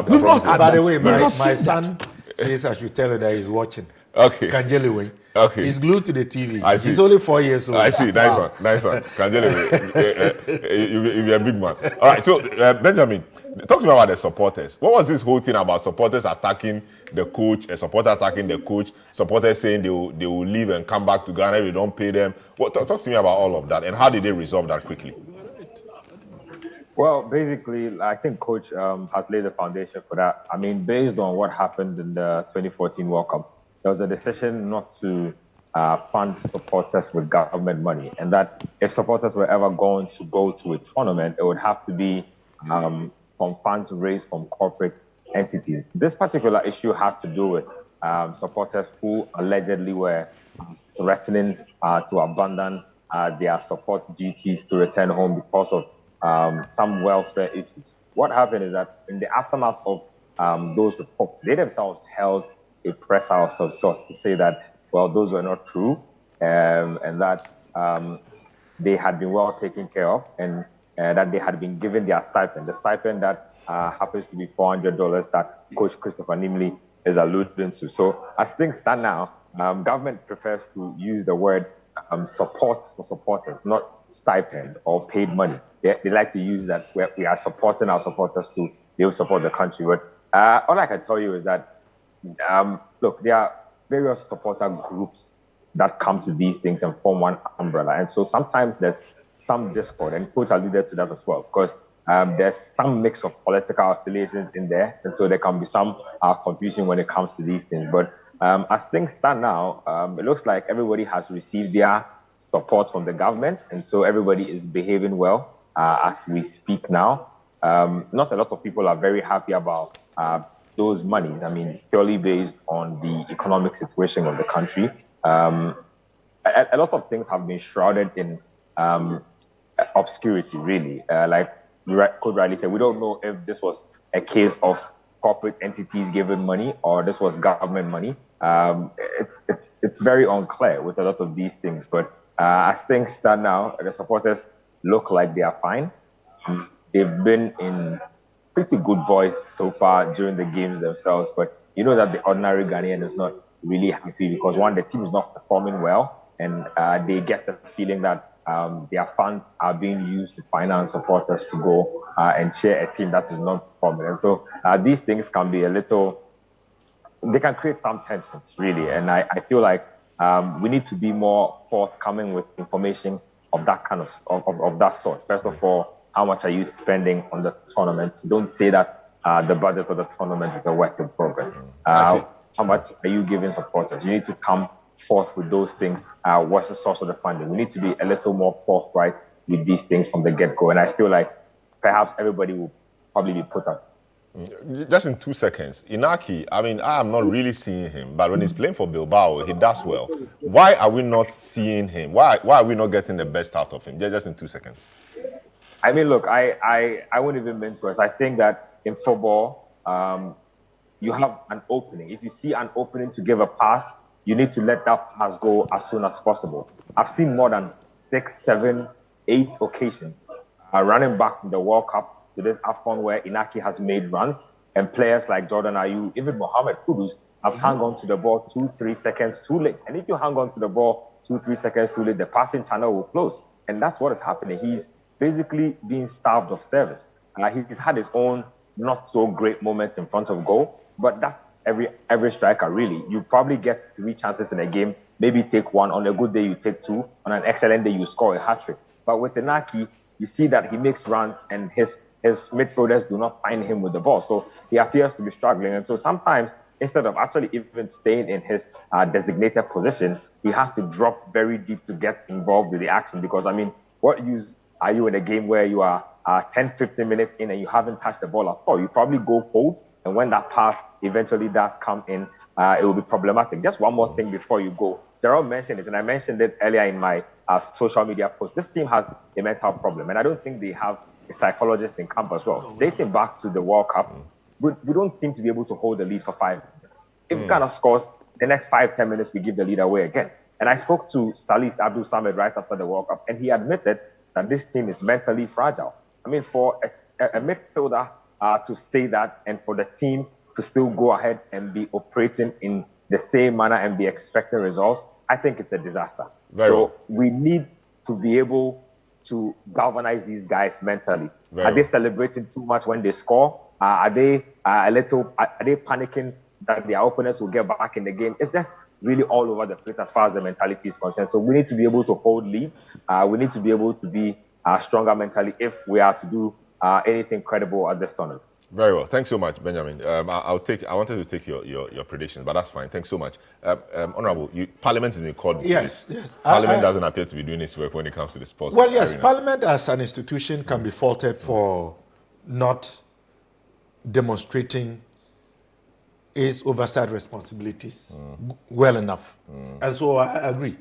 We've not had By that. the way, We've my not seen son that. says I should tell her that he's watching. Okay. Kanjeli Way. Okay. He's glued to the TV. I see. He's only 4 years old. I see. Nice one. Kanjele, you're a big man. All right. So, Benjamin, talk to me about the supporters. What was this whole thing about supporters attacking the coach, a supporter attacking the coach, supporters saying they will leave and come back to Ghana if they don't pay them? Talk to me about all of that, and how did they resolve that quickly? Well, basically, I think Coach has laid the foundation for that. I mean, based on what happened in the 2014 World Cup, there was a decision not to fund supporters with government money, and that if supporters were ever going to go to a tournament, it would have to be from funds raised from corporate entities. This particular issue had to do with supporters who allegedly were threatening to abandon their support duties to return home because of some welfare issues. What happened is that in the aftermath of those reports, they themselves held a press house of sorts to say that, well, those were not true, and that they had been well taken care of, and that they had been given their stipend. The stipend that happens to be $400 that Coach Christopher Nimley is alluding to. So as things stand now, government prefers to use the word support for supporters, not stipend or paid money. They like to use that we are supporting our supporters to be able to support the country. But all I can tell you is that, look, there are various supporter groups that come to these things and form one umbrella. And so sometimes there's some discord, and Coach alluded to that as well, because there's some mix of political affiliations in there. And so there can be some confusion when it comes to these things. But as things stand now, it looks like everybody has received their support from the government. And so everybody is behaving well as we speak now. Not a lot of people are very happy about those monies. I mean, purely based on the economic situation of the country. A lot of things have been shrouded in obscurity, really. Like Coach Riley said, we don't know if this was a case of corporate entities giving money or this was government money. It's very unclear with a lot of these things. But as things stand now, the supporters look like they are fine. They've been in pretty good voice so far during the games themselves, but you know that the ordinary Ghanaian is not really happy because, one, the team is not performing well, and they get the feeling that their funds are being used to finance supporters to go and cheer a team that is not performing. And so these things can be a little they can create some tensions, really. And I feel like we need to be more forthcoming with information of that kind of that sort. First of all, how much are you spending on the tournament? Don't say that the budget for the tournament is a work in progress. How much are you giving supporters? You need to come forth with those things. What's the source of the funding? We need to be a little more forthright with these things from the get-go. And I feel like perhaps everybody will probably be put up. Just in 2 seconds, Inaki, I mean, I am not really seeing him, but when he's playing for Bilbao, he does well. Why are we not seeing him? Why are we not getting the best out of him? Just in 2 seconds. I mean, look, I wouldn't even mince words. I think that in football, you have an opening. If you see an opening to give a pass, you need to let that pass go as soon as possible. I've seen more than 6, 7, 8 occasions running back from the World Cup to this AFCON where Inaki has made runs, and players like Jordan Ayew, even Mohamed Kudus, have hung on to the ball 2-3 seconds too late. And if you hang on to the ball 2-3 seconds too late, the passing channel will close. And that's what is happening. He's basically being starved of service. He's had his own not so great moments in front of goal, but that's every striker, really. You probably get 3 chances in a game, maybe take 1. On a good day, you take 2. On an excellent day, you score a hat-trick. But with Inaki, you see that he makes runs and his midfielders do not find him with the ball. So he appears to be struggling. And so sometimes, instead of actually even staying in his designated position, he has to drop very deep to get involved with the action. Because, I mean, what use are you in a game where you are 10, 15 minutes in and you haven't touched the ball at all? You probably go cold. And when that pass eventually does come in, it will be problematic. Just one more thing before you go. Gerald mentioned it, and I mentioned it earlier in my social media post. This team has a mental problem, and I don't think they have a psychologist in camp as well. Dating back to the World Cup, we don't seem to be able to hold the lead for 5 minutes. If Ghana scores, the next 5-10 minutes, we give the lead away again. And I spoke to Salis Abdul Samed right after the World Cup, and he admitted that this team is mentally fragile. I mean, for a midfielder to say that, and for the team to still go ahead and be operating in the same manner and be expecting results, I think it's a disaster. We need to be able to galvanize these guys mentally. Are they celebrating too much when they score? Are they panicking that their opponents will get back in the game? It's just really all over the place as far as the mentality is concerned. So we need to be able to hold leads. We need to be able to be stronger mentally if we are to do anything credible at this tournament. Very well. Thanks so much, Benjamin. I wanted to take your predictions, but that's fine. Thanks so much. Honorable, Parliament is being called. Yes. Parliament doesn't appear to be doing its work when it comes to the sports. Well, yes, arena. Parliament as an institution can be faulted for not demonstrating its oversight responsibilities well enough. And so I agree.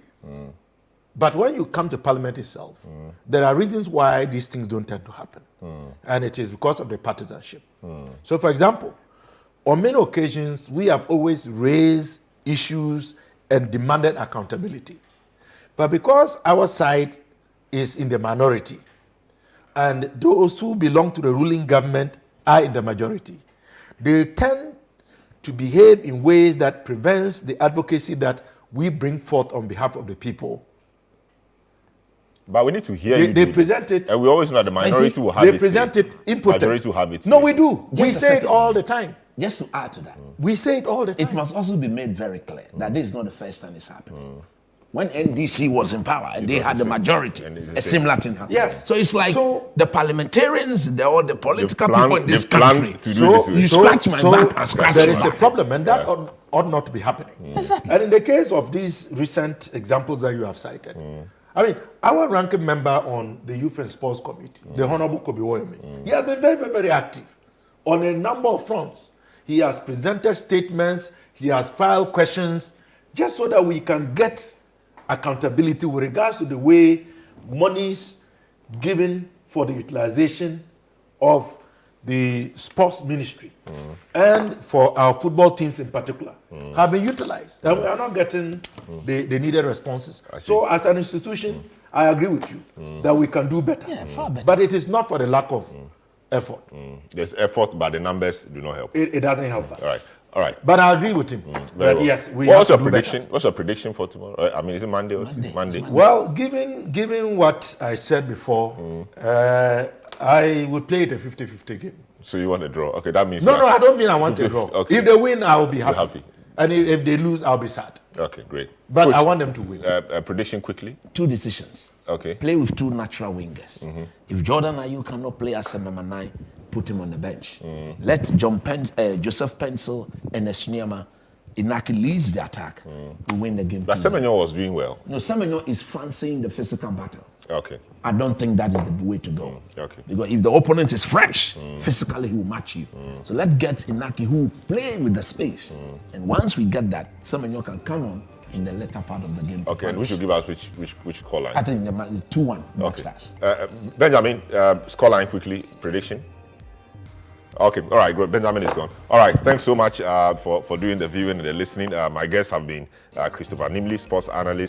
But when you come to Parliament itself, there are reasons why these things don't tend to happen. And it is because of the partisanship. So, for example, on many occasions, we have always raised issues and demanded accountability. But because our side is in the minority, and those who belong to the ruling government are in the majority, they tend to behave in ways that prevents the advocacy that we bring forth on behalf of the people. But we need to hear you. They present it. And we always know that the minority will have it. They present it impotent. Majority will have it. No, we do. We Just a say it second. all the time. Just to add to that, We say it all the time. it must also be made very clear that this is not the first time it's happening. When NDC was in power and they was had the the same. majority, And it's the a same. similar thing happened. Yes. So it's like So- the parliamentarians, all the political people in this they've planned country. to do this way. you scratch my back and scratch there your is a back. problem, and that ought not to be happening. Exactly. And in the case of these recent examples that you have cited, I mean, our ranking member on the Youth and Sports Committee, the Honorable Kobe Woyemi, he has been very, very, very active on a number of fronts. He has presented statements, he has filed questions, just so that we can get accountability with regards to the way monies given for the utilization of the sports ministry and for our football teams in particular have been utilized, and we are not getting the needed responses. So as an institution, I agree with you that we can do better. Yeah, far better. But it is not for the lack of effort. There's effort, but the numbers do not help. It doesn't help us. All right. But I agree with him Very that well. yes, we have What's to your do prediction? better. What's your prediction for tomorrow? I mean, is it Monday or Monday. Monday? It's Monday. Well, given what I said before, I would play it a 50-50 game. So you want a draw? Okay, that means No, I don't mean I want a draw. Okay. If they win, I will be happy. happy. And if they lose, I'll be sad. Okay, great. But Coach, I want them to win. a prediction quickly. 2 decisions. Okay. Play with 2 natural wingers. If Jordan Ayew cannot play as a number 9, put him on the bench. Let Joseph Pencil and Esniama Inaki leads the attack. We win the game. But Semenyo was doing well. No, Semenyo is fancying the physical battle. Okay. I don't think that is the way to go. Okay. Because if the opponent is fresh, physically he will match you. So let's get Inaki who will play with the space. And once we get that, Semenyo can come on in the later part of the game. Okay, and we should give us which scoreline? I think the 2-1 Okay. Black Benjamin, scoreline quickly, prediction. Okay, all right, good. Benjamin is gone. All right, thanks so much for doing the viewing and the listening. My guests have been Christopher Nimley, sports analyst,